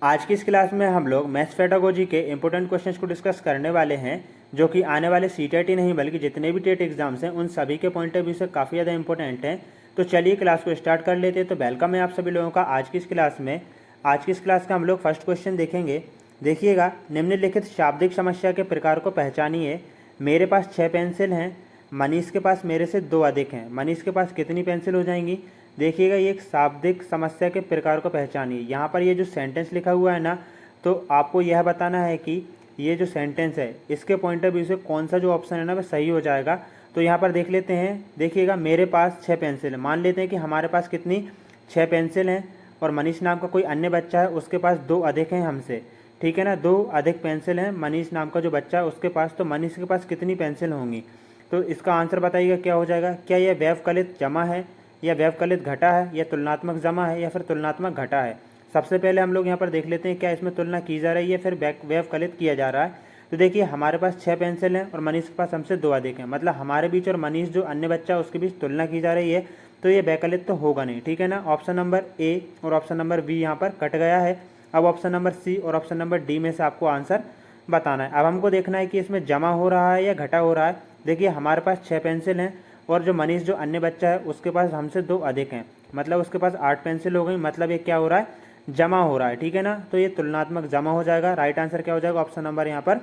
आज की इस क्लास में हम लोग मैथ्स पेडागोजी के इंपॉर्टेंट क्वेश्चंस को डिस्कस करने वाले हैं, जो कि आने वाले सीटेट ही नहीं बल्कि जितने भी टेट एग्जाम्स हैं उन सभी के पॉइंट ऑफ व्यू से काफ़ी ज़्यादा इंपॉर्टेंट हैं। तो चलिए क्लास को स्टार्ट कर लेते हैं। तो वेलकम है आप सभी लोगों का आज की इस क्लास में। आज की इस क्लास का हम लोग फर्स्ट क्वेश्चन देखेंगे। देखिएगा, निम्नलिखित शाब्दिक समस्या के प्रकार को पहचानिए। मेरे पास 6 पेंसिल हैं, मनीष के पास मेरे से 2 अधिक हैं। मनीष के पास कितनी पेंसिल हो जाएंगी? देखिएगा, ये एक शाब्दिक समस्या के प्रकार को पहचानिए। यहाँ पर ये जो सेंटेंस लिखा हुआ है ना, तो आपको यह बताना है कि ये जो सेंटेंस है इसके पॉइंट ऑफ व्यू से कौन सा जो ऑप्शन है ना वह सही हो जाएगा। तो यहाँ पर देख लेते हैं। देखिएगा, मेरे पास 6 पेंसिल है। मान लेते हैं कि हमारे पास कितनी 6 पेंसिल हैं और मनीष नाम का कोई अन्य बच्चा है, उसके पास 2 अधिक हैं हमसे। ठीक है ना, 2 अधिक पेंसिल हैं मनीष नाम का जो बच्चा है उसके पास। तो मनीष के पास कितनी पेंसिल होंगी? तो इसका आंसर बताइएगा क्या हो जाएगा। क्या यह व्यवकलित जमा है या व्यवकलित घटा है या तुलनात्मक जमा है या फिर तुलनात्मक घटा है? सबसे पहले हम लोग यहाँ पर देख लेते हैं क्या इसमें तुलना की जा रही है फिर व्यवकलित किया जा रहा है। तो देखिए, हमारे पास 6 पेंसिल हैं और मनीष के पास हमसे 2 अधिक हैं, मतलब हमारे बीच और मनीष जो अन्य बच्चा है उसके बीच तुलना की जा रही है। तो ये व्यवकलित तो होगा नहीं। ठीक है ना, ऑप्शन नंबर ए और ऑप्शन नंबर बी यहाँ पर कट गया है। अब ऑप्शन नंबर सी और ऑप्शन नंबर डी में से आपको आंसर बताना है। अब हमको देखना है कि इसमें जमा हो रहा है या घटा हो रहा है। देखिए, हमारे पास 6 पेंसिल हैं और जो मनीष जो अन्य बच्चा है उसके पास हमसे 2 अधिक हैं, मतलब उसके पास 8 पेंसिल हो गई। मतलब ये क्या हो रहा है? जमा हो रहा है। ठीक है ना, तो ये तुलनात्मक जमा हो जाएगा। राइट आंसर क्या हो जाएगा? ऑप्शन नंबर यहाँ पर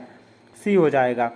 सी हो जाएगा।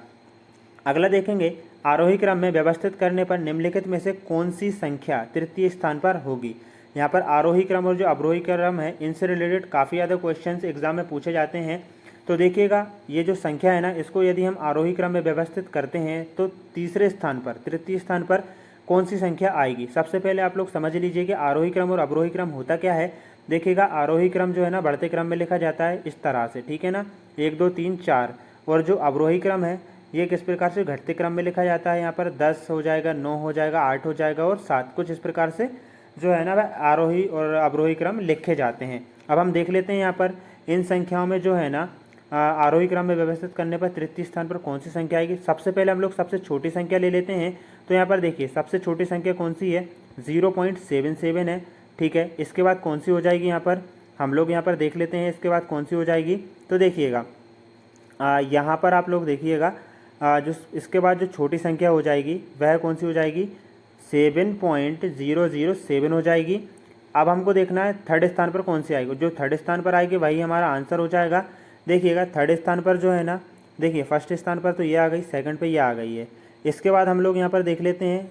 अगला देखेंगे, आरोही क्रम में व्यवस्थित करने पर निम्नलिखित में से कौन सी संख्या तृतीय स्थान पर होगी? यहाँ पर आरोही क्रम और जो अवरोही क्रम है इनसे रिलेटेड काफ़ी ज़्यादा क्वेश्चंस एग्जाम में पूछे जाते हैं। तो देखिएगा, ये जो संख्या है ना, इसको यदि हम आरोही क्रम में व्यवस्थित करते हैं तो तीसरे स्थान पर, तृतीय स्थान पर कौन सी संख्या आएगी? सबसे पहले आप लोग समझ लीजिए कि आरोही क्रम और अवरोही क्रम होता क्या है। देखिएगा, आरोही क्रम जो है ना बढ़ते क्रम में लिखा जाता है इस तरह से। ठीक है ना, 1 2 3 4। और जो अवरोही क्रम है ये किस प्रकार से घटते क्रम में लिखा जाता है। यहाँ पर 10 हो जाएगा, 9 हो जाएगा, 8 हो जाएगा और 7, कुछ इस प्रकार से जो है ना वह आरोही और अवरोही क्रम लिखे जाते हैं। अब हम देख लेते हैं यहाँ पर इन संख्याओं में जो है ना आरोही क्रम में व्यवस्थित करने पर तृतीय स्थान पर कौन सी संख्या आएगी। सबसे पहले हम लोग सबसे छोटी संख्या ले लेते हैं। तो यहाँ पर देखिए, सबसे छोटी संख्या कौन सी है? 0.77 है। ठीक है, इसके बाद कौन सी हो जाएगी? यहाँ पर हम लोग यहाँ पर देख लेते हैं इसके बाद कौन सी हो जाएगी। तो देखिएगा, यहाँ पर आप लोग देखिएगा, जो इसके बाद जो छोटी संख्या हो जाएगी वह कौन सी हो जाएगी? 7.007 हो जाएगी। अब हमको देखना है थर्ड स्थान पर कौन सी आएगी। जो थर्ड स्थान पर आएगी वही हमारा आंसर हो जाएगा। देखिएगा, थर्ड स्थान पर जो है ना, देखिए फर्स्ट स्थान पर तो ये आ गई, सेकंड पे ये आ गई है। इसके बाद हम लोग यहाँ पर देख लेते हैं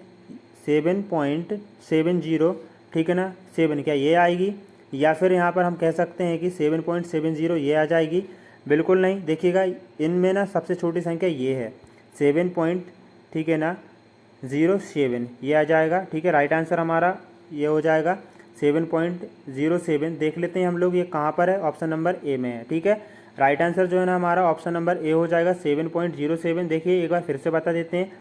7.70। ठीक है ना, 7 क्या ये आएगी? या फिर यहाँ पर हम कह सकते हैं कि 7.70 ये आ जाएगी? बिल्कुल नहीं। देखिएगा, इनमें ना सबसे छोटी संख्या ये है 7 ठीक है ना 07 ये आ जाएगा। ठीक है, राइट आंसर हमारा ये हो जाएगा 7.07। देख लेते हैं हम लोग ये कहाँ पर है। ऑप्शन नंबर ए में है। ठीक है, राइट आंसर जो है ना हमारा ऑप्शन नंबर ए हो जाएगा 7.07। देखिए एक बार फिर से बता देते हैं,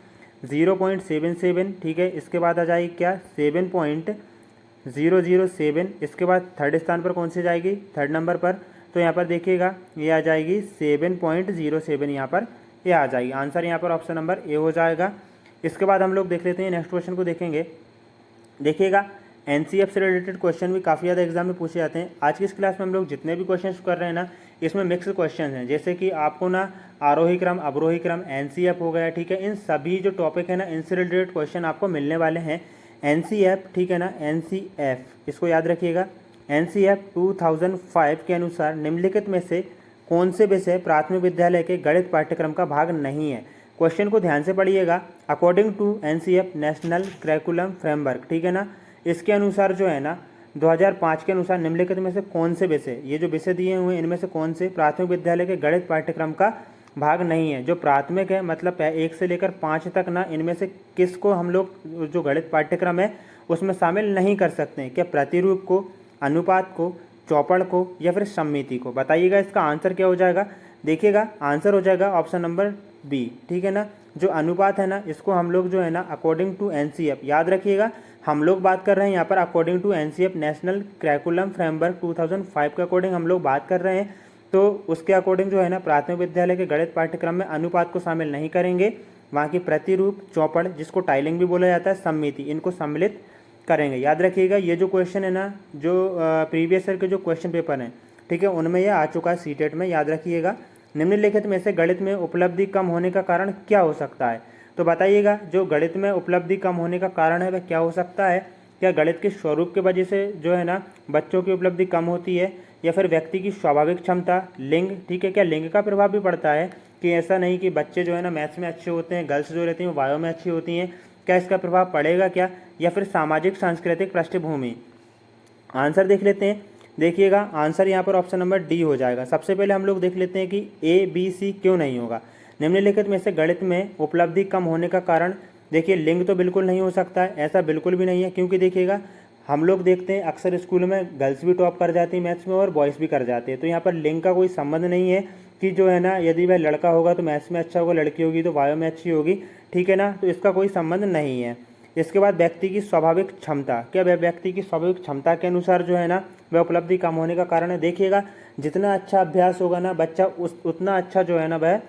0.77। ठीक है, इसके बाद आ जाएगी क्या? 7.007। इसके बाद थर्ड स्थान पर कौन सी जाएगी? थर्ड नंबर पर। तो यहाँ पर देखिएगा ये आ जाएगी 7.07। यहाँ पर ये आ जाएगी। आंसर यहाँ पर ऑप्शन नंबर ए हो जाएगा। इसके बाद हम लोग देख लेते हैं नेक्स्ट क्वेश्चन को देखेंगे। देखिएगा, एनसीएफ से रिलेटेड क्वेश्चन भी काफ़ी ज़्यादा एग्जाम में पूछे जाते हैं। आज की इस क्लास में हम लोग जितने भी क्वेश्चन कर रहे हैं ना, इसमें मिक्स क्वेश्चन हैं। जैसे कि आपको ना आरोही क्रम, अवरोही क्रम, एनसीएफ हो गया। ठीक है, इन सभी जो टॉपिक है ना इनसे रिलेटेड क्वेश्चन आपको मिलने वाले हैं। एनसीएफ, ठीक है ना, एनसीएफ इसको याद रखिएगा। एनसीएफ 2005 के अनुसार निम्नलिखित में से कौन से विषय प्राथमिक विद्यालय के गणित पाठ्यक्रम का भाग नहीं है? क्वेश्चन को ध्यान से पढ़िएगा। According to NCF national curriculum framework, ठीक है ना, इसके अनुसार जो है ना 2005 के अनुसार निम्नलिखित में से कौन से विषय, ये जो विषय दिए हुए हैं इनमें से कौन से प्राथमिक विद्यालय के गणित पाठ्यक्रम का भाग नहीं है? जो प्राथमिक है मतलब 1 से लेकर 5 तक ना, इनमें से किसको हम लोग जो गणित पाठ्यक्रम है उसमें शामिल नहीं कर सकते हैं? क्या प्रतिरूप को, अनुपात को, चौपड़ को या फिर सममिति को? बताइएगा इसका आंसर क्या हो जाएगा। देखिएगा, आंसर हो जाएगा ऑप्शन नंबर बी। ठीक है ना, जो अनुपात है ना इसको हम लोग जो है ना अकॉर्डिंग टू एनसीएफ, याद रखिएगा हम लोग बात कर रहे हैं यहाँ पर according to NCF national curriculum framework 2005 के अकॉर्डिंग हम लोग बात कर रहे हैं। तो उसके अकॉर्डिंग जो है ना प्राथमिक विद्यालय के गणित पाठ्यक्रम में अनुपात को शामिल नहीं करेंगे। वहाँ की प्रतिरूप, चौपड़ जिसको टाइलिंग भी बोला जाता है, सममिति, इनको सम्मिलित करेंगे। याद रखिएगा, ये जो क्वेश्चन है ना, जो प्रीवियस ईयर के जो क्वेश्चन पेपर हैं ठीक है, उनमें यह आ चुका है सीटेट में, याद रखिएगा। निम्नलिखित में से गणित में उपलब्धि कम होने का कारण क्या हो सकता है? तो बताइएगा, जो गणित में उपलब्धि कम होने का कारण है वह क्या हो सकता है? क्या गणित के स्वरूप की वजह से जो है ना बच्चों की उपलब्धि कम होती है, या फिर व्यक्ति की स्वाभाविक क्षमता, लिंग, ठीक है, क्या लिंग का प्रभाव भी पड़ता है कि ऐसा नहीं कि बच्चे जो है ना मैथ्स में अच्छे होते हैं, गर्ल्स जो रहती हैं वो बायो में अच्छी होती हैं, क्या इसका प्रभाव पड़ेगा क्या? या फिर सामाजिक सांस्कृतिक पृष्ठभूमि? आंसर देख लेते हैं। देखिएगा, आंसर यहाँ पर ऑप्शन नंबर डी हो जाएगा। सबसे पहले हम लोग देख लेते हैं कि ए बी सी क्यों नहीं होगा। निम्नलिखित में से गणित में उपलब्धि कम होने का कारण, देखिए लिंग तो बिल्कुल नहीं हो सकता है, ऐसा बिल्कुल भी नहीं है, क्योंकि देखिएगा हम लोग देखते हैं अक्सर स्कूल में गर्ल्स भी टॉप कर जाती है मैथ्स में और बॉयज़ भी कर जाते हैं, तो यहाँ पर लिंग का कोई संबंध नहीं है कि जो है ना यदि वह लड़का होगा तो मैथ्स में अच्छा होगा, लड़की होगी तो बायो में अच्छी होगी, ठीक है ना, तो इसका कोई संबंध नहीं है। इसके बाद व्यक्ति की स्वाभाविक क्षमता, क्या वह व्यक्ति की स्वाभाविक क्षमता के अनुसार जो है ना वह उपलब्धि कम होने का कारण है? देखिएगा, जितना अच्छा अभ्यास होगा ना बच्चा उतना अच्छा जो है ना वह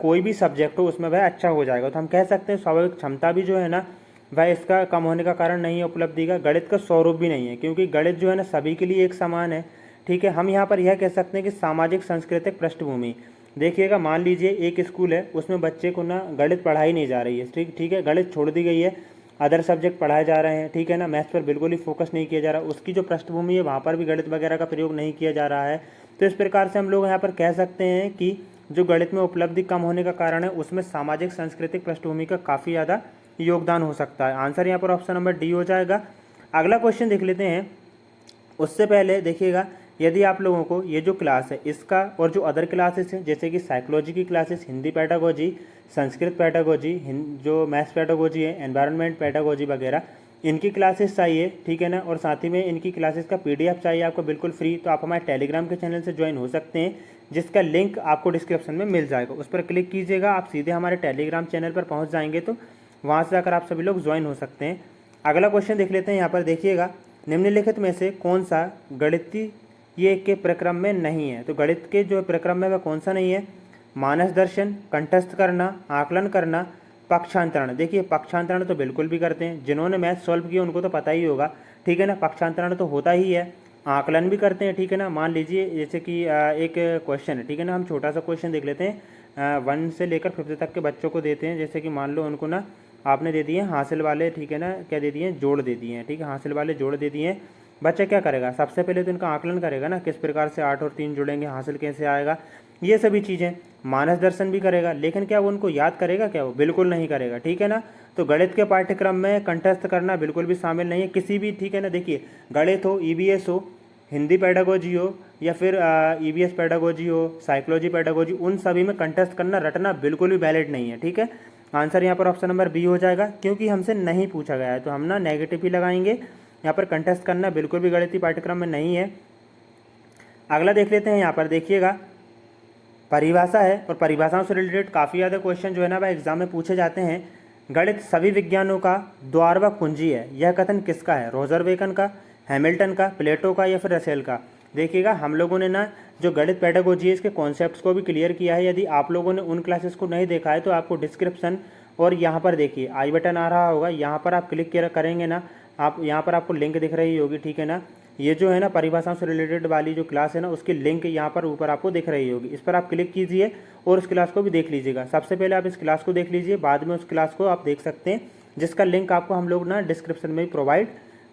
कोई भी सब्जेक्ट हो उसमें वह अच्छा हो जाएगा। तो हम कह सकते हैं स्वाभाविक क्षमता भी जो है ना वह इसका कम होने का कारण नहीं है उपलब्धि का। गणित का स्वरूप भी नहीं है, क्योंकि गणित जो है ना सभी के लिए एक समान है, ठीक है। हम यहाँ पर यह कह सकते हैं कि सामाजिक सांस्कृतिक पृष्ठभूमि। देखिएगा, मान लीजिए एक स्कूल है, उसमें बच्चे को ना गणित पढ़ाई नहीं जा रही है, ठीक है, गणित छोड़ दी गई है, अदर सब्जेक्ट पढ़ाए जा रहे हैं, ठीक है ना, मैथ्स पर बिल्कुल ही फोकस नहीं किया जा रहा, उसकी जो पृष्ठभूमि है वहाँ पर भी गणित वगैरह का प्रयोग नहीं किया जा रहा है। तो इस प्रकार से हम लोग यहाँ पर कह सकते हैं कि जो गणित में उपलब्धि कम होने का कारण है उसमें सामाजिक सांस्कृतिक पृष्ठभूमि का काफ़ी ज़्यादा योगदान हो सकता है। आंसर यहाँ पर ऑप्शन नंबर डी हो जाएगा। अगला क्वेश्चन देख लेते हैं। उससे पहले देखिएगा, यदि आप लोगों को ये जो क्लास है इसका और जो अदर क्लासेस हैं जैसे कि साइकोलॉजी की classes, Hindi pedagogy, Sanskrit pedagogy, जो मैथ्स पेडागोजी है, एनवायरनमेंट पेडागोजी वगैरह, इनकी क्लासेस चाहिए, ठीक है ना, और साथ ही में इनकी क्लासेस का पीडीएफ चाहिए आपको बिल्कुल फ्री, तो आप हमारे टेलीग्राम के चैनल से ज्वाइन हो सकते हैं, जिसका लिंक आपको डिस्क्रिप्शन में मिल जाएगा। उस पर क्लिक कीजिएगा, आप सीधे हमारे टेलीग्राम चैनल पर पहुँच जाएंगे, तो वहाँ से जाकर आप सभी लोग ज्वाइन हो सकते हैं। अगला क्वेश्चन देख लेते हैं। यहाँ पर देखिएगा, निम्नलिखित में से कौन सा गणितीय ये के प्रक्रम में नहीं है? तो गणित के जो प्रक्रम में वह कौन सा नहीं है? मानस दर्शन, कंठस्थ करना, आकलन करना, पक्षांतरण। देखिए, पक्षांतरण तो बिल्कुल भी करते हैं, जिन्होंने मैथ सॉल्व किया उनको तो पता ही होगा, ठीक है ना, पक्षांतरण तो होता ही है। आकलन भी करते हैं, ठीक है ना। मान लीजिए जैसे कि एक क्वेश्चन है, ठीक है ना, हम छोटा सा क्वेश्चन देख लेते हैं, 1 से लेकर 5th तक के बच्चों को देते हैं। जैसे कि मान लो उनको ना आपने दे दिए हासिल वाले, ठीक है ना, क्या दे दिए, जोड़ दे दिए हैं, ठीक है, हासिल वाले जोड़ दे दिए हैं। बच्चा क्या करेगा? सबसे पहले तो इनका आकलन करेगा ना, किस प्रकार से 8 और 3 जुड़ेंगे, हासिल कैसे आएगा, ये सभी चीज़ें। मानस दर्शन भी करेगा, लेकिन क्या वो उनको याद करेगा? क्या वो बिल्कुल नहीं करेगा, ठीक है ना। तो गणित के पाठ्यक्रम में कंठस्थ करना बिल्कुल भी शामिल नहीं है किसी भी, ठीक है ना। देखिए, गणित हो, ईवीएस हो, हिंदी पेडागोजी हो, या फिर ईवीएस पेडागोजी हो, साइकोलॉजी पेडागोजी, उन सभी में कंठस्थ करना, रटना बिल्कुल भी वैलिड नहीं है, ठीक है। आंसर यहाँ पर ऑप्शन नंबर बी हो जाएगा, क्योंकि हमसे नहीं पूछा गया है, तो हम ना नेगेटिव ही लगाएंगे। यहाँ पर कंटेस्ट करना बिल्कुल भी गणितीय पाठ्यक्रम में नहीं है। अगला देख लेते हैं। यहाँ पर देखिएगा, परिभाषा है, और परिभाषाओं से रिलेटेड काफ़ी ज़्यादा क्वेश्चन जो है ना वह एग्जाम में पूछे जाते हैं। गणित सभी विज्ञानों का द्वार व कुंजी है, यह कथन किसका है? रोजर बेकन का, हैमिल्टन का, प्लेटो का, या फिर रसेल का? देखिएगा, हम लोगों ने ना जो गणित पेडागोजी है इसके कॉन्सेप्ट्स को भी क्लियर किया है। यदि आप लोगों ने उन क्लासेस को नहीं देखा है तो आपको डिस्क्रिप्शन और यहाँ पर देखिए आई बटन आ रहा होगा, यहाँ पर आप क्लिक करेंगे ना, आप यहाँ पर आपको लिंक दिख रही होगी, ठीक है ना। ये जो है ना परिभाषाओं से रिलेटेड वाली जो क्लास है ना उसकी लिंक यहाँ पर ऊपर आपको दिख रही होगी, इस पर आप क्लिक कीजिए और उस क्लास को भी देख लीजिएगा। सबसे पहले आप इस क्लास को देख लीजिए, बाद में उस क्लास को आप देख सकते हैं, जिसका लिंक आपको हम लोग ना डिस्क्रिप्शन में प्रोवाइड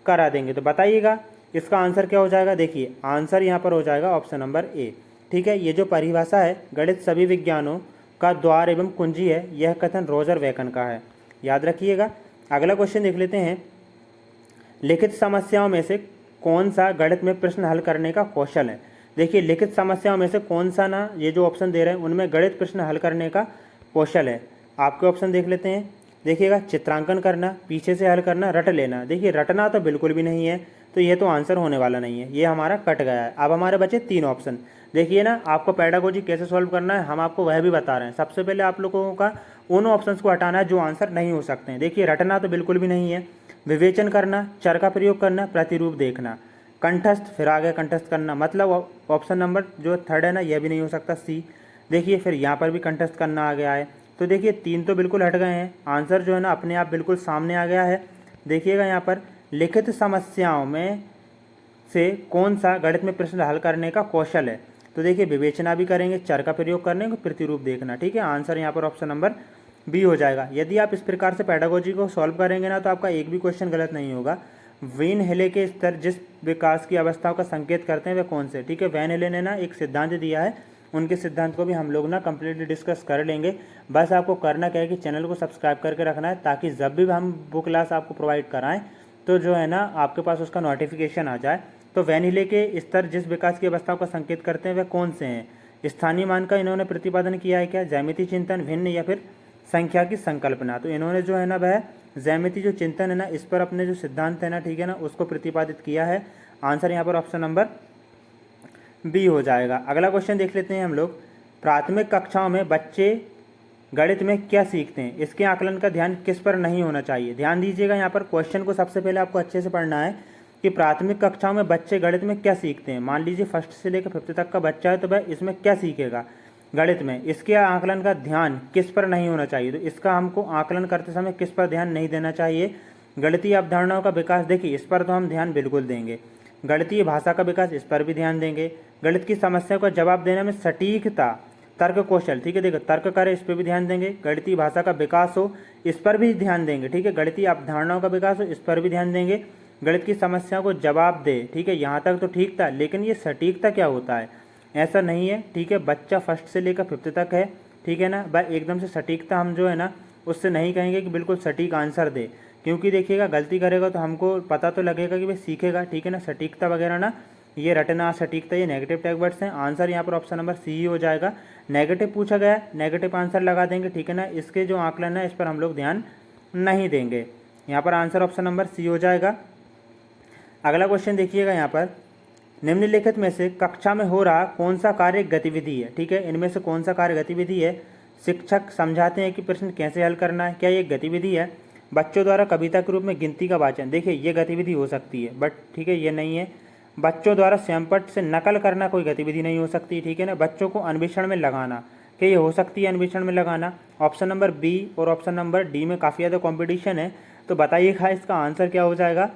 करा देंगे। तो बताइएगा इसका आंसर क्या हो जाएगा? देखिए, आंसर यहाँ पर हो जाएगा ऑप्शन नंबर ए, ठीक है। ये जो परिभाषा है, गणित सभी विज्ञानों का द्वार एवं कुंजी है, यह कथन रोजर बेकन का है, याद रखिएगा। अगला क्वेश्चन देख लेते हैं। लिखित समस्याओं में से कौन सा गणित में प्रश्न हल करने का कौशल है? देखिए, लिखित समस्याओं में से कौन सा ना, ये जो ऑप्शन दे रहे हैं उनमें गणित प्रश्न हल करने का कौशल है। आपके ऑप्शन देख लेते हैं। देखिएगा, चित्रांकन करना, पीछे से हल करना, रट लेना। देखिए, रटना तो बिल्कुल भी नहीं है, तो ये तो आंसर होने वाला नहीं है, ये हमारा कट गया है। अब हमारे बचे 3 ऑप्शन। देखिए ना, आपको पेडागोजी कैसे सॉल्व करना है हम आपको वह भी बता रहे हैं। सबसे पहले आप लोगों का उन ऑप्शंस को हटाना है जो आंसर नहीं हो सकते हैं। देखिए, रटना तो बिल्कुल भी नहीं है, विवेचन करना, चर का प्रयोग करना, प्रतिरूप देखना, कंठस्थ, फिर आगे कंठस्थ करना, मतलब ऑप्शन नंबर जो 3rd है ना यह भी नहीं हो सकता, सी। देखिए, फिर यहाँ पर भी कंठस्थ करना आ गया है, तो देखिए 3 तो बिल्कुल हट गए हैं। आंसर जो है ना अपने आप बिल्कुल सामने आ गया है। देखिएगा यहाँ पर लिखित समस्याओं में से कौन सा गणित में प्रश्न हल करने का कौशल है। तो देखिए विवेचना भी करेंगे, चर का प्रयोग करने को, प्रतिरूप देखना। ठीक है, आंसर यहाँ पर ऑप्शन नंबर बी हो जाएगा। यदि आप इस प्रकार से पेडागोजी को सॉल्व करेंगे ना तो आपका एक भी क्वेश्चन गलत नहीं होगा। वेन हेले के स्तर जिस विकास की अवस्थाओं का संकेत करते हैं वे कौन से। ठीक है, वेन हेले ने ना एक सिद्धांत दिया है, उनके सिद्धांत को भी हम लोग ना कंप्लीटली डिस्कस कर लेंगे। बस आपको करना क्या है कि चैनल को सब्सक्राइब करके रखना है, ताकि जब भी हम वो क्लास आपको प्रोवाइड कराएं तो जो है ना आपके पास उसका नोटिफिकेशन आ जाए। तो वेन हेले के स्तर जिस विकास की अवस्थाओं का संकेत करते हैं वे कौन से हैं। स्थानीय मान का इन्होंने प्रतिपादन किया है क्या, ज्यामितीय चिंतन, भिन्न या फिर संख्या की संकल्पना। तो इन्होंने जो है ना वह ज्यामितीय जो चिंतन है ना इस पर अपने जो सिद्धांत है ना, ठीक है ना, उसको प्रतिपादित किया है। आंसर यहाँ पर ऑप्शन नंबर बी हो जाएगा। अगला क्वेश्चन देख लेते हैं हम लोग। प्राथमिक कक्षाओं में बच्चे गणित में क्या सीखते हैं, इसके आकलन का ध्यान किस पर नहीं होना चाहिए। ध्यान दीजिएगा, यहाँ पर क्वेश्चन को सबसे पहले आपको अच्छे से पढ़ना है कि प्राथमिक कक्षाओं में बच्चे गणित में क्या सीखते हैं। मान लीजिए फर्स्ट से लेकर 5th तक का बच्चा है तो वह इसमें क्या सीखेगा गणित में, इसके आकलन का ध्यान किस पर नहीं होना चाहिए। तो इसका हमको आकलन करते समय किस पर ध्यान नहीं देना चाहिए। गणितीय अवधारणाओं का विकास, देखिए इस पर तो हम ध्यान बिल्कुल देंगे। गणितीय भाषा का विकास, इस पर भी ध्यान देंगे। गणित की समस्या का जवाब देने में सटीकता, तर्क कौशल, ठीक है, देखो तर्क करे, इस पर भी ध्यान देंगे। गणितीय भाषा का विकास हो, इस पर भी ध्यान देंगे। ठीक है, गणितीय अवधारणाओं का विकास हो, इस पर भी ध्यान देंगे। गणित की समस्याओं को जवाब दे, ठीक है, यहाँ तक तो ठीक था, लेकिन ये सटीकता क्या होता है, ऐसा नहीं है। ठीक है, बच्चा फर्स्ट से लेकर 5th तक है, ठीक है ना, भाई एकदम से सटीकता हम जो है ना उससे नहीं कहेंगे कि बिल्कुल सटीक आंसर दे, क्योंकि देखिएगा गलती करेगा तो हमको पता तो लगेगा कि भाई सीखेगा। ठीक है ना, सटीकता वगैरह ना, ये रटना, सटीकता, ये नेगेटिव टैग वर्ड्स हैं। आंसर यहाँ पर ऑप्शन नंबर सी ही हो जाएगा। नेगेटिव पूछा गया है, नेगेटिव आंसर लगा देंगे। ठीक है ना, इसके जो आकलन है इस पर हम लोग ध्यान नहीं देंगे। यहाँ पर आंसर ऑप्शन नंबर सी हो जाएगा। अगला क्वेश्चन देखिएगा, यहाँ पर निम्नलिखित में से कक्षा में हो रहा कौन सा कार्य गतिविधि है। ठीक है, इनमें से कौन सा कार्य गतिविधि है। शिक्षक समझाते हैं कि प्रश्न कैसे हल करना है, क्या ये गतिविधि है। बच्चों द्वारा कविता के रूप में गिनती का वाचन, देखिए ये गतिविधि हो सकती है, बट ठीक है ये नहीं है। बच्चों द्वारा स्वयंपट से नकल करना कोई गतिविधि नहीं हो सकती। ठीक है ना, बच्चों को अन्वेषण में लगाना, क्या ये हो सकती है अन्वेषण में लगाना। ऑप्शन नंबर बी और ऑप्शन नंबर डी में काफ़ी ज़्यादा कॉम्पिटिशन है, तो बताइएगा इसका आंसर क्या हो जाएगा।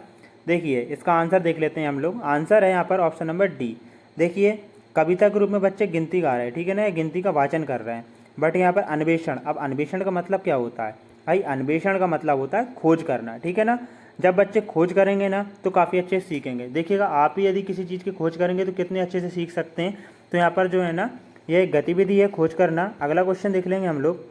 देखिए इसका आंसर देख लेते हैं हम लोग। आंसर है यहाँ पर ऑप्शन नंबर डी। देखिए कविता के रूप में बच्चे गिनती गा रहे हैं, ठीक है ना, गिनती का वाचन कर रहे हैं, बट यहाँ पर अन्वेषण, अब अन्वेषण का मतलब क्या होता है भाई, अन्वेषण का मतलब होता है खोज करना। ठीक है ना, जब बच्चे खोज करेंगे ना तो काफ़ी अच्छे से सीखेंगे। देखिएगा आप ही यदि किसी चीज़ की खोज करेंगे तो कितने अच्छे से सीख सकते हैं। तो यहाँ पर जो है ना यह एक गतिविधि है, खोज करना। अगला क्वेश्चन देख लेंगे हम लोग।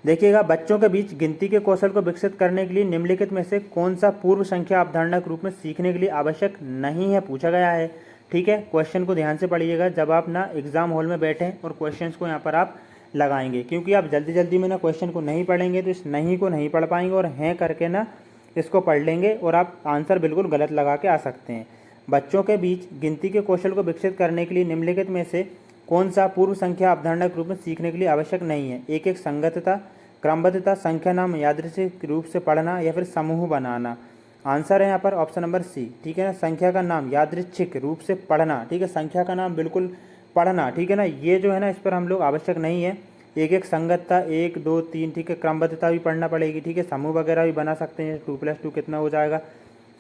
देखिएगा बच्चों के बीच गिनती के कौशल को विकसित करने के लिए निम्नलिखित में से कौन सा पूर्व संख्या अवधारणा के रूप में सीखने के लिए आवश्यक नहीं है, पूछा गया है। ठीक है, क्वेश्चन को ध्यान से पढ़िएगा जब आप ना एग्जाम हॉल में बैठें और क्वेश्चंस को यहाँ पर आप लगाएंगे, क्योंकि आप जल्दी जल्दी में ना क्वेश्चन को नहीं पढ़ेंगे तो इस नहीं को नहीं पढ़ पाएंगे, और हैं करके ना इसको पढ़ लेंगे और आप आंसर बिल्कुल गलत लगा के आ सकते हैं। बच्चों के बीच गिनती के कौशल को विकसित करने के लिए निम्नलिखित में से कौन सा पूर्व संख्या अवधारणा के रूप में सीखने के लिए आवश्यक नहीं है। एक एक संगतता, क्रमबद्धता, संख्या नाम यादृच्छिक रूप से पढ़ना या फिर समूह बनाना। आंसर है यहाँ पर ऑप्शन नंबर सी। ठीक है ना, संख्या का नाम यादृच्छिक रूप से पढ़ना। ठीक है, संख्या का नाम बिल्कुल पढ़ना। ठीक है ना, ये जो है ना इस पर हम लोग आवश्यक नहीं है। एक एक संगतता, 1 2 3, ठीक है, क्रमबद्धता भी पढ़ना पड़ेगी। ठीक है, समूह वगैरह भी बना सकते हैं, 2 + 2 कितना हो जाएगा,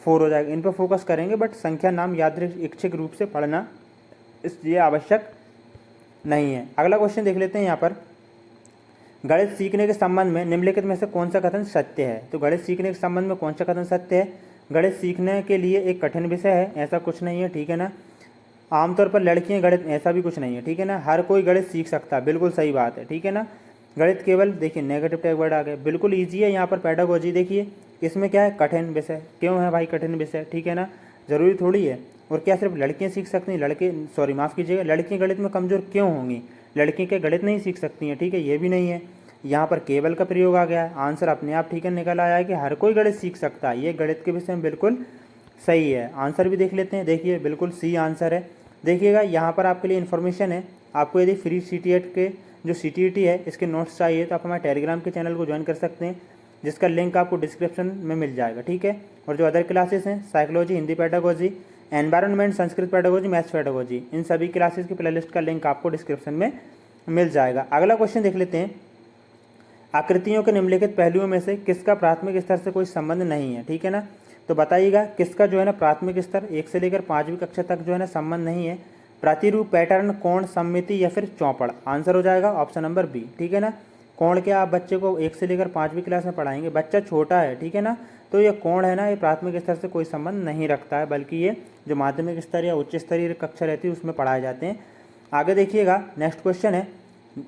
4 हो जाएगा, इन पर फोकस करेंगे, बट संख्या नाम यादृच्छिक रूप से पढ़ना इसलिए आवश्यक नहीं है। अगला क्वेश्चन देख लेते हैं यहाँ पर। गणित सीखने के संबंध में निम्नलिखित में से कौन सा कथन सत्य है। तो गणित सीखने के संबंध में कौन सा कथन सत्य है। गणित सीखने के लिए एक कठिन विषय है, ऐसा कुछ नहीं है। ठीक है ना, आमतौर पर लड़कियां गणित, ऐसा भी कुछ नहीं है। ठीक है ना, हर कोई गणित सीख सकता है, बिल्कुल सही बात है। ठीक है ना, गणित केवल, देखिए नेगेटिव टैग वर्ड आ गए, बिल्कुल ईजी है। यहाँ पर पेडागोजी देखिए इसमें क्या है, कठिन विषय। क्यों है भाई कठिन विषय, ठीक है ना, जरूरी थोड़ी है। और क्या सिर्फ लड़कियाँ सीख सकती हैं, लड़के, सॉरी माफ़ कीजिएगा, लड़कियाँ गणित में कमज़ोर क्यों होंगी, लड़कियाँ क्या गणित नहीं सीख सकती हैं। ठीक है, ये भी नहीं है। यहाँ पर केवल का प्रयोग आ गया है, आंसर अपने आप ठीक है निकल आया है कि हर कोई गणित सीख सकता है। ये गणित के विषय में बिल्कुल सही है। आंसर भी देख लेते हैं, देखिए बिल्कुल सी आंसर है। देखिएगा यहाँ पर आपके लिए इन्फॉर्मेशन है, आपको यदि फ्री CTET के जो CTET है इसके नोट्स चाहिए तो आप हमारे टेलीग्राम के चैनल को ज्वाइन कर सकते हैं, जिसका लिंक आपको डिस्क्रिप्शन में मिल जाएगा। ठीक है, और जो अदर क्लासेस हैं, psychology, Hindi pedagogy, environment, Sanskrit pedagogy, maths pedagogy, इन सभी क्लासेस की प्लेलिस्ट का लिंक आपको डिस्क्रिप्शन में मिल जाएगा। अगला क्वेश्चन देख लेते हैं। आकृतियों के निम्नलिखित पहलुओं में से किसका प्राथमिक स्तर से कोई संबंध नहीं है। ठीक है ना, तो बताइएगा किसका जो है ना प्राथमिक स्तर 1 से लेकर 5वीं कक्षा तक जो है ना संबंध नहीं है। प्रतिरूप, पैटर्न, कोण, सममिति या फिर चौपड़। आंसर हो जाएगा ऑप्शन नंबर बी, ठीक है ना। कोण क्या आप बच्चे को 1 से लेकर 5वीं क्लास में पढ़ाएंगे, बच्चा छोटा है, ठीक है ना, तो ये कोण है ना, ये प्राथमिक स्तर से कोई संबंध नहीं रखता है, बल्कि ये जो माध्यमिक स्तर या उच्च स्तरीय कक्षा रहती है उसमें पढ़ाए जाते हैं। आगे देखिएगा, नेक्स्ट क्वेश्चन है,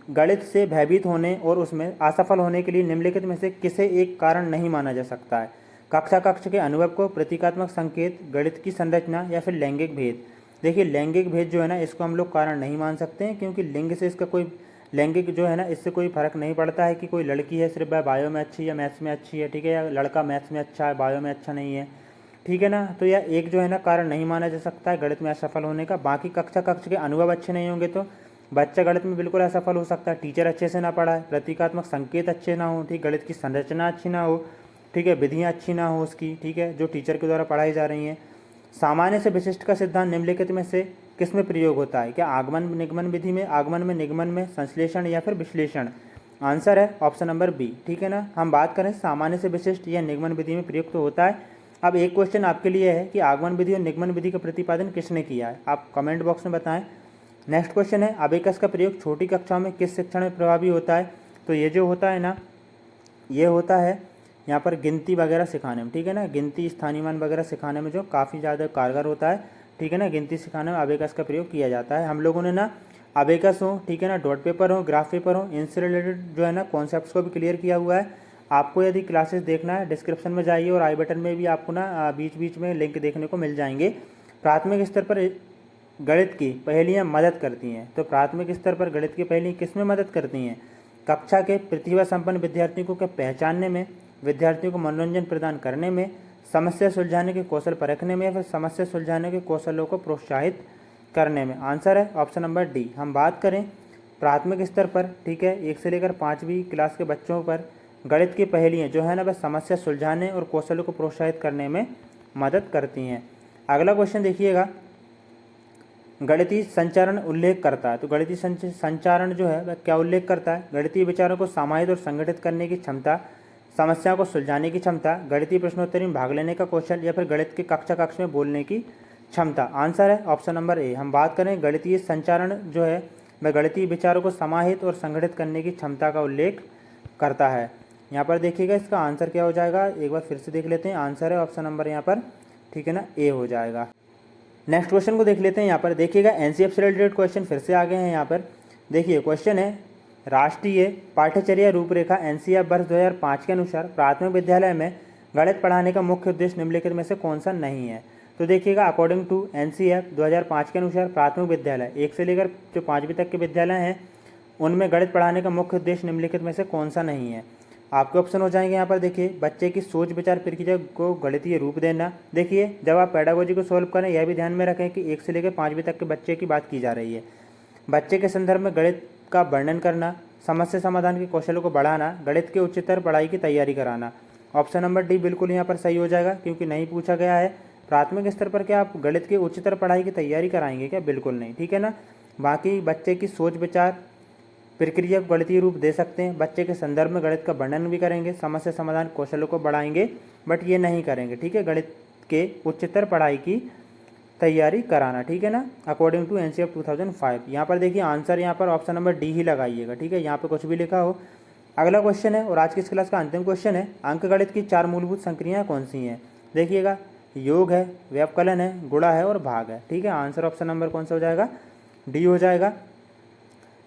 गणित से भयभीत होने और उसमें असफल होने के लिए निम्नलिखित में से किसे एक कारण नहीं माना जा सकता है। कक्षा कक्ष के अनुभव को, प्रतीकात्मक संकेत, गणित की संरचना या फिर लैंगिक भेद। देखिए लैंगिक भेद जो है ना इसको हम लोग कारण नहीं मान सकते हैं, क्योंकि लिंग से इसका कोई लैंगिक जो है ना इससे कोई फर्क नहीं पड़ता है कि कोई लड़की है सिर्फ बायो में अच्छी या मैथ्स में अच्छी है, ठीक है, या लड़का मैथ्स में अच्छा है बायो में अच्छा नहीं है, ठीक है ना। तो यह एक जो है ना कारण नहीं माना जा सकता है गणित में असफल होने का। बाकी कक्षा कक्ष के अनुभव अच्छे नहीं होंगे तो बच्चा गणित में बिल्कुल असफल हो सकता है। टीचर अच्छे से ना पढ़ाए, प्रतीकात्मक संकेत अच्छे ना हो, ठीक, गणित की संरचना अच्छी ना हो, ठीक है, विधियाँ अच्छी ना हो उसकी, ठीक है, जो टीचर के द्वारा पढ़ाई जा रही हैं। सामान्य से विशिष्ट का सिद्धांत निम्नलिखित में से किस में प्रयोग होता है। क्या आगमन निगमन विधि में, आगमन में, निगमन में, संश्लेषण या फिर विश्लेषण। आंसर है ऑप्शन नंबर बी, ठीक है ना। हम बात करें सामान्य से विशिष्ट या निगमन विधि में प्रयुक्त तो होता है। अब एक क्वेश्चन आपके लिए है कि आगमन विधि और निगमन विधि का प्रतिपादन किसने किया है, आप कमेंट बॉक्स में बताएं। नेक्स्ट क्वेश्चन है, अबेकस का प्रयोग छोटी कक्षाओं में किस शिक्षण में प्रभावी होता है। तो ये जो होता है ना, ये होता है यहाँ पर गिनती वगैरह सिखाने में, ठीक है ना, गिनती स्थानीयमान वगैरह सिखाने में जो काफ़ी ज़्यादा कारगर होता है, ठीक है ना। गिनती सिखाने में अबेकस का प्रयोग किया जाता है। हम लोगों ने ना अबेकस हो, ठीक है ना, डॉट पेपर हो, ग्राफ पेपर हो, इनसे रिलेटेड जो है ना कॉन्सेप्ट्स को भी क्लियर किया हुआ है। आपको यदि क्लासेस देखना है डिस्क्रिप्शन में जाइए और आई बटन में भी आपको ना बीच बीच में लिंक देखने को मिल जाएंगे। प्राथमिक स्तर पर गणित की पहेलियाँ मदद करती हैं, तो प्राथमिक स्तर पर गणित की पहेलियाँ किस में मदद करती हैं। कक्षा के प्रतिभा संपन्न विद्यार्थियों को पहचानने में, विद्यार्थियों को मनोरंजन प्रदान करने में, समस्या सुलझाने के कौशल परखने में, या फिर समस्या सुलझाने के कौशलों को प्रोत्साहित करने में। आंसर है ऑप्शन नंबर डी। हम बात करें प्राथमिक स्तर पर, ठीक है, 1 से लेकर 5वीं क्लास के बच्चों पर गणित की पहेलियाँ जो है ना वह समस्या सुलझाने और कौशलों को प्रोत्साहित करने में मदद करती हैं। अगला क्वेश्चन देखिएगा, गणितीय संचारण उल्लेख करता है। तो गणितीय संचारण जो है वह क्या उल्लेख करता है। गणितीय विचारों को समाहित और संगठित करने की क्षमता, समस्याओं को सुलझाने की क्षमता, गणितीय प्रश्नोत्तरी में भाग लेने का कौशल, या फिर गणित के कक्षा कक्ष में बोलने की क्षमता। आंसर है ऑप्शन नंबर ए। हम बात करें गणितीय संचारण जो है वह गणितीय विचारों को समाहित और संगठित करने की क्षमता का उल्लेख करता है। यहाँ पर देखिएगा इसका आंसर क्या हो जाएगा, एक बार फिर से देख लेते हैं। आंसर है ऑप्शन नंबर यहाँ पर, ठीक है ना, ए हो जाएगा। नेक्स्ट क्वेश्चन को देख लेते हैं। यहाँ पर देखिएगा एनसीएफ से रिलेटेड क्वेश्चन फिर से आ गए हैं। यहाँ पर देखिए क्वेश्चन है, राष्ट्रीय पाठ्यचर्या रूपरेखा एनसीएफ वर्ष 2005 के अनुसार प्राथमिक विद्यालय में गणित पढ़ाने का मुख्य उद्देश्य निम्नलिखित में से कौन सा नहीं है। तो देखिएगा अकॉर्डिंग टू एनसीएफ 2005 के अनुसार प्राथमिक विद्यालय 1 से लेकर जो 5वीं तक के विद्यालय हैं उनमें गणित पढ़ाने का मुख्य उद्देश्य निम्नलिखित में से कौन सा नहीं है। आपके ऑप्शन हो जाएंगे यहाँ पर। देखिए बच्चे की सोच विचार प्रक्रिया को गणितीय रूप देना। देखिए जब आप पेडागोजी को सॉल्व करें यह भी ध्यान में रखें कि 1 से लेकर 5वीं तक के बच्चे की बात की जा रही है। बच्चे के संदर्भ में गणित का वर्णन करना, समस्या समाधान के कौशलों को बढ़ाना, गणित के उच्चतर पढ़ाई की तैयारी कराना। ऑप्शन नंबर डी बिल्कुल यहाँ पर सही हो जाएगा, क्योंकि नहीं पूछा गया है प्राथमिक स्तर पर क्या आप गणित के उच्चतर पढ़ाई की तैयारी कराएंगे क्या, बिल्कुल नहीं, ठीक है ना। बाकी बच्चे की सोच विचार प्रक्रिया को गणितीय रूप दे सकते हैं, बच्चे के संदर्भ में गणित का वर्णन भी करेंगे, समस्या समाधान कौशलों को बढ़ाएंगे, बट ये नहीं करेंगे, ठीक है, गणित के उच्चतर पढ़ाई की तैयारी कराना, ठीक है ना, अकॉर्डिंग टू एनसीएफ 2005। यहाँ पर देखिए आंसर यहाँ पर ऑप्शन नंबर डी ही लगाइएगा, ठीक है, यहाँ पे कुछ भी लिखा हो। अगला क्वेश्चन है और आज की इस क्लास का अंतिम क्वेश्चन है, अंकगणित की 4 मूलभूत संक्रियाएं कौन सी हैं। देखिएगा योग है, व्यवकलन है, गुणा है और भाग है, ठीक है। आंसर ऑप्शन नंबर कौन सा हो जाएगा, डी हो जाएगा।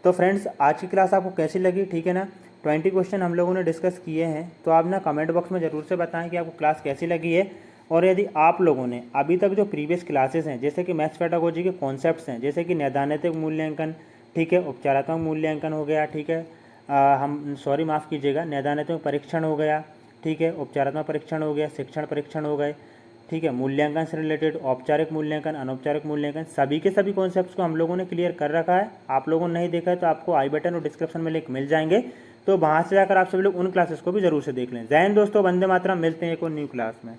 तो फ्रेंड्स आज की क्लास आपको कैसी लगी, ठीक है ना। 20 क्वेश्चन हम लोगों ने डिस्कस किए हैं, तो आप ना कमेंट बॉक्स में ज़रूर से बताएं कि आपको क्लास कैसी लगी है। और यदि आप लोगों ने अभी तक जो प्रीवियस क्लासेस हैं जैसे कि मैथ्स पेडागोजी के कॉन्सेप्ट्स हैं, जैसे कि नैदानिक मूल्यांकन, ठीक है, उपचारात्मक मूल्यांकन हो गया, ठीक है, माफ़ कीजिएगा, नैदानिक परीक्षण हो गया, ठीक है, उपचारात्मक परीक्षण हो गया, शिक्षण परीक्षण हो गए, ठीक है, मूल्यांकन से रिलेटेड औपचारिक मूल्यांकन, अनौपचारिक मूल्यांकन, सभी के सभी कॉन्सेप्ट्स को हम लोगों ने क्लियर कर रखा है। आप लोगों ने नहीं देखा है तो आपको आई बटन और डिस्क्रिप्शन में लिंक मिल जाएंगे, तो वहाँ से जाकर आप सभी लोग उन क्लासेस को भी जरूर से देख लें। जय हिंद दोस्तों, वंदे मातरम। मिलते हैं एक और न्यू क्लास में।